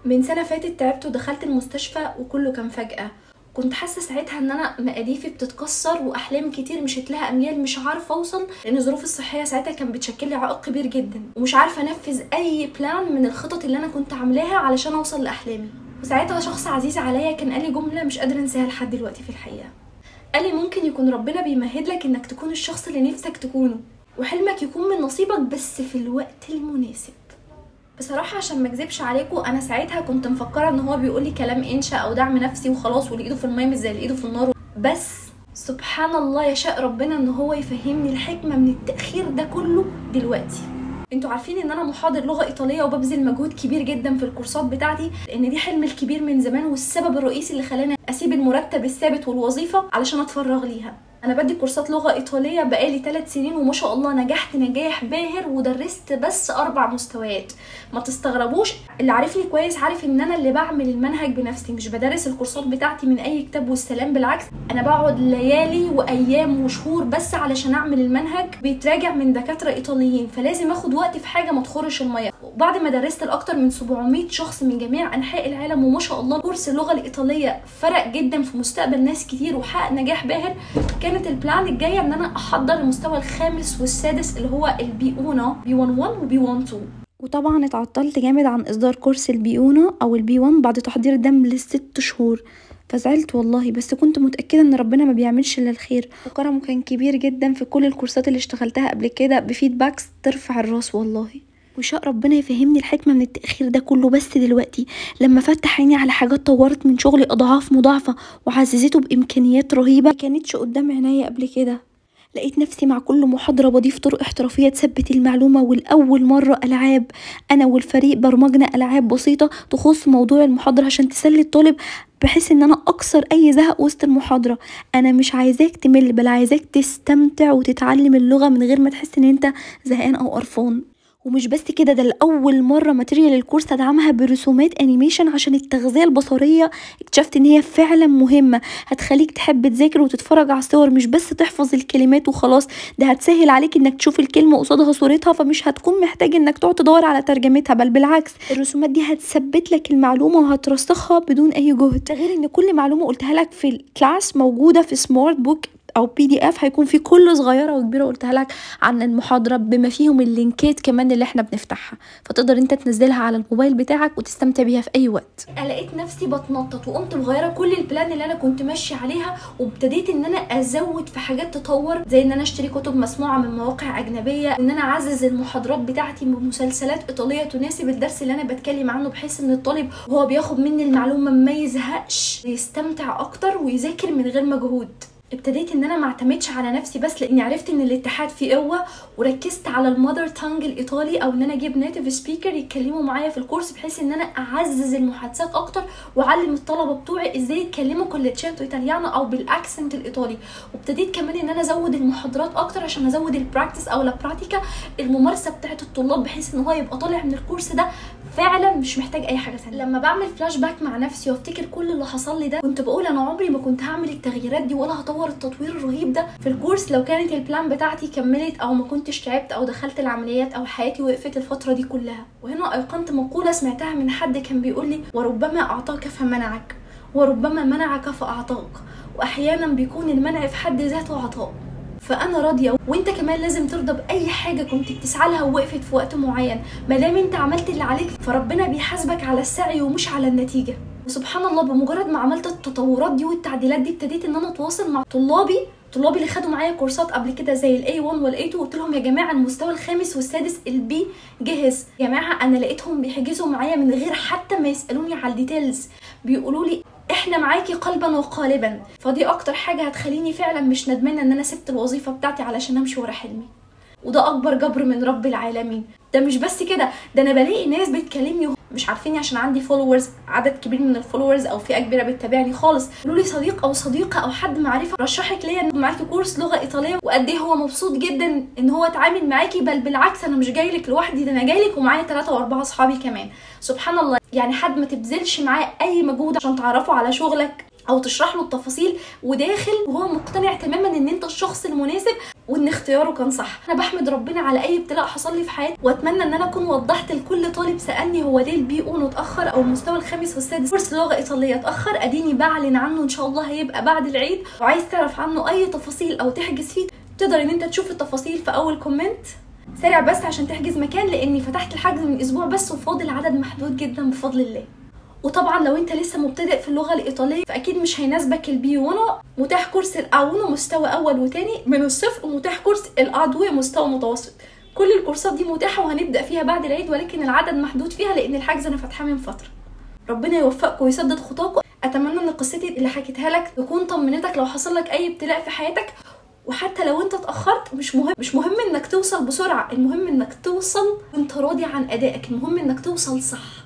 من سنة فاتت تعبت ودخلت المستشفى وكله كان فجأة. كنت حاسة ساعتها ان انا مقاديفي بتتكسر واحلام كتير مشيت لها اميال مش عارفة اوصل، لان ظروفي الصحية ساعتها كان بتشكل لي عائق كبير جدا، ومش عارفة انفذ اي بلان من الخطط اللي انا كنت عاملاها علشان اوصل لاحلامي. وساعتها شخص عزيز عليا كان قال لي جملة مش قادرة انساها لحد دلوقتي في الحقيقة. قال لي ممكن يكون ربنا بيمهد لك انك تكون الشخص اللي نفسك تكونه، وحلمك يكون من نصيبك بس في الوقت المناسب. بصراحه عشان ما اكذبش عليكم، انا ساعتها كنت مفكره ان هو بيقول لي كلام انشا او دعم نفسي وخلاص، واللي ايده في الميه مش زي اللي ايده في النار. بس سبحان الله يشاء ربنا ان هو يفهمني الحكمه من التاخير ده كله دلوقتي. انتوا عارفين ان انا محاضر لغه ايطاليه وببذل مجهود كبير جدا في الكورسات بتاعتي، لان دي حلمي الكبير من زمان والسبب الرئيسي اللي خلاني اسيب المرتب الثابت والوظيفه علشان اتفرغ ليها. انا بدي كورسات لغه ايطاليه بقالي 3 سنين وما شاء الله نجحت نجاح باهر، ودرست بس 4 مستويات. ما تستغربوش، اللي عارفني كويس عارف ان انا اللي بعمل المنهج بنفسي، مش بدرس الكورسات بتاعتي من اي كتاب والسلام، بالعكس انا بقعد ليالي وايام وشهور بس علشان اعمل المنهج، بيتراجع من دكاتره ايطاليين، فلازم اخد وقت في حاجه ما تخرش الميه. وبعد ما درست لاكتر من 700 شخص من جميع انحاء العالم، وما شاء الله كورس اللغه الايطاليه فرق جدا في مستقبل ناس كتير وحقق نجاح باهر، كانت البلان الجايه ان انا احضر المستوى الخامس والسادس اللي هو البي-1 B1 وB1-2. وطبعا اتعطلت جامد عن اصدار كورس البي-1 او البي-1 بعد تحضير الدم ل6 شهور، فزعلت والله، بس كنت متأكدة ان ربنا ما بيعملش الا الخير، وكرمه كان كبير جدا في كل الكورسات اللي اشتغلتها قبل كده بفيدباكس ترفع الراس والله. وشاء ربنا يفهمني الحكمة من التأخير ده كله بس دلوقتي، لما فتح عيني على حاجات طورت من شغلي أضعاف مضاعفة وعززته بإمكانيات رهيبة ما كانتش قدام عينيا قبل كده. لقيت نفسي مع كل محاضرة بضيف طرق احترافية تثبت المعلومة، والأول مرة ألعاب أنا والفريق برمجنا ألعاب بسيطة تخص موضوع المحاضرة عشان تسلي الطالب، بحيث ان انا اكسر اي زهق وسط المحاضرة. انا مش عايزاك تمل، بل عايزاك تستمتع وتتعلم اللغة من غير ما تحس ان انت زهقان او قرفان. ومش بس كده، ده لأول مرة ماتيريال الكورس ادعمها برسومات انيميشن عشان التغذية البصرية. اكتشفت ان هي فعلا مهمة، هتخليك تحب تذاكر وتتفرج على الصور، مش بس تحفظ الكلمات وخلاص، ده هتسهل عليك انك تشوف الكلمة قصادها صورتها، فمش هتكون محتاج انك تقعد تدور على ترجمتها، بل بالعكس الرسومات دي هتثبت لك المعلومة وهترسخها بدون اي جهد. ده غير ان كل معلومة قلتها لك في الكلاس موجودة في سمارت بوك او PDF، هيكون في كل صغيره وكبيره قلتها لك عن المحاضره، بما فيهم اللينكات كمان اللي احنا بنفتحها، فتقدر انت تنزلها على الموبايل بتاعك وتستمتع بيها في اي وقت. لقيت نفسي بتنطط وقمت مغيره كل البلان اللي انا كنت ماشيه عليها، وابتديت ان انا ازود في حاجات تطور، زي ان انا اشتري كتب مسموعه من مواقع اجنبيه، ان انا اعزز المحاضرات بتاعتي بمسلسلات ايطاليه تناسب الدرس اللي انا بتكلم عنه، بحيث ان الطالب وهو بياخد مني المعلومه ما يزهقش، يستمتع اكتر ويذاكر من غير مجهود. ابتديت ان انا ما اعتمدش على نفسي بس، لاني عرفت ان الاتحاد فيه قوه، وركزت على المذر تانج الايطالي، او ان انا اجيب نيتيف سبيكر يتكلموا معايا في الكورس، بحيث ان انا اعزز المحادثات اكتر واعلم الطلبه بتوعي ازاي يتكلموا كوليتشياتو ايطاليانو او بالاكسنت الايطالي. وابتديت كمان ان انا ازود المحاضرات اكتر عشان ازود البراكتس او البراتيكا، الممارسه بتاعه الطلاب، بحيث ان هو يبقى طالع من الكورس ده فعلا مش محتاج اي حاجه ثانيه. لما بعمل فلاش باك مع نفسي وافتكر كل اللي حصل لي ده، كنت بقول انا عمري ما كنت هعمل التغييرات دي ولا هطور التطوير الرهيب ده في الكورس لو كانت البلان بتاعتي كملت، او ما كنتش تعبت او دخلت العمليات او حياتي وقفت الفتره دي كلها. وهنا ايقنت مقوله سمعتها من حد كان بيقول لي: وربما اعطاك فمنعك، وربما منعك فاعطاك، واحيانا بيكون المنع في حد ذاته عطاء. فانا راضيه، وانت كمان لازم ترضى باي حاجه كنت بتسعى لها ووقفت في وقت معين، ما دام انت عملت اللي عليك فربنا بيحاسبك على السعي ومش على النتيجه. وسبحان الله، بمجرد ما عملت التطورات دي والتعديلات دي، ابتديت ان انا اتواصل مع طلابي اللي خدوا معايا كورسات قبل كده زي الA1 والA2، وقلت لهم: يا جماعه المستوى الخامس والسادس البي جهز. يا جماعه انا لقيتهم بيحجزوا معايا من غير حتى ما يسالوني على الديتيلز، بيقولوا لي احنا معاكي قلبا وقالبا. فدي اكتر حاجه هتخليني فعلا مش ندمانه ان انا سبت الوظيفه بتاعتي علشان امشي ورا حلمي، وده اكبر جبر من رب العالمين. ده مش بس كده، ده انا بلاقي ناس بتكلمني مش عارفيني عشان عندي فولورز، عدد كبير من الفولورز او فئه كبيره بتتابعني خالص، يقولوا لي صديق او صديقه او حد معرفه رشحك ليا ان معاكي كورس لغه ايطاليه، وقد ايه هو مبسوط جدا ان هو اتعامل معاكي، بل بالعكس انا مش جايلك لوحدي، ده انا جايلك ومعايا 3 و4 اصحابي كمان. سبحان الله، يعني حد ما تبذلش معاه اي مجهود عشان تعرفوا على شغلك او تشرح له التفاصيل، وداخل وهو مقتنع تماما ان انت الشخص المناسب وان اختياره كان صح. انا بحمد ربنا على اي ابتلاء حصل لي في حياتي، واتمنى ان انا اكون وضحت لكل طالب سالني هو ليه البي اونو اتاخر او المستوى الخامس والسادس كورس لغه ايطاليه اتاخر. اديني بعلن عنه ان شاء الله هيبقى بعد العيد، وعايز تعرف عنه اي تفاصيل او تحجز فيه تقدر ان انت تشوف التفاصيل في اول كومنت. سارع بس عشان تحجز مكان، لاني فتحت الحجز من اسبوع بس وفاضل عدد محدود جدا بفضل الله. وطبعا لو انت لسه مبتدئ في اللغه الايطاليه فاكيد مش هيناسبك البي 1. متاح كورس الاونو مستوى اول وتاني من الصفر، ومتاح كورس الادويه مستوى متوسط. كل الكورسات دي متاحه وهنبدا فيها بعد العيد، ولكن العدد محدود فيها لان الحجز انا فاتحاه من فتره. ربنا يوفقكم ويسدد خطاكم. اتمنى ان قصتي اللي حكيتها لك تكون طمنتك لو حصل لك اي ابتلاء في حياتك، وحتى لو انت اتاخرت مش مهم انك توصل بسرعه، المهم انك توصل وانت راضي عن ادائك، المهم انك توصل صح.